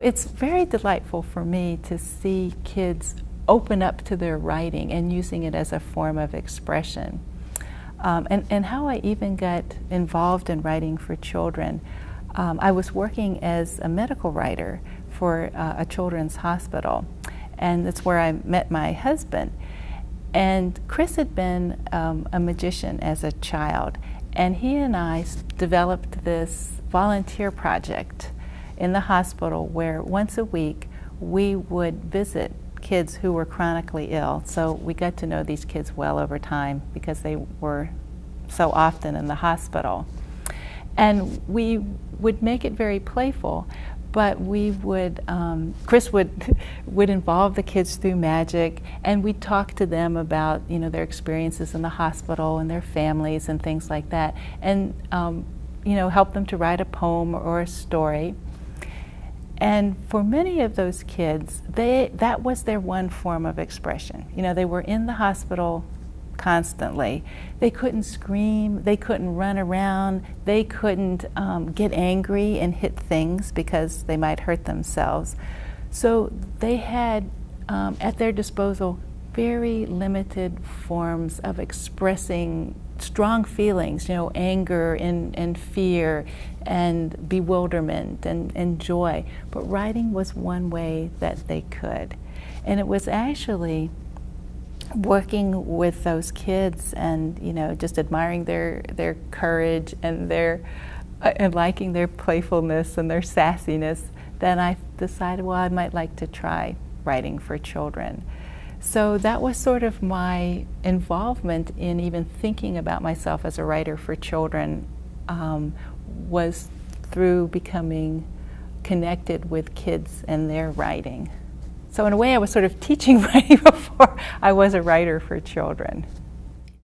It's very delightful for me to see kids open up to their writing and using it as a form of expression. And how I even got involved in writing for children. I was working as a medical writer for a children's hospital, and that's where I met my husband. And Chris had been a magician as a child, and he and I developed this volunteer project in the hospital where once a week we would visit kids who were chronically ill. So we got to know these kids well over time because they were so often in the hospital. And we would make it very playful, but we would, Chris would involve the kids through magic, and we'd talk to them about, you know, their experiences in the hospital and their families and things like that, and you know, help them to write a poem or a story. And for many of those kids, that was their one form of expression. You know, they were in the hospital constantly. They couldn't scream, they couldn't run around, they couldn't get angry and hit things because they might hurt themselves. So they had at their disposal very limited forms of expressing strong feelings, you know, anger and fear and bewilderment and joy. But writing was one way that they could. And it was actually working with those kids and, you know, just admiring their courage and and liking their playfulness and their sassiness, then I decided, well, I might like to try writing for children. So that was sort of my involvement in even thinking about myself as a writer for children, was through becoming connected with kids and their writing. So in a way, I was sort of teaching writing before I was a writer for children.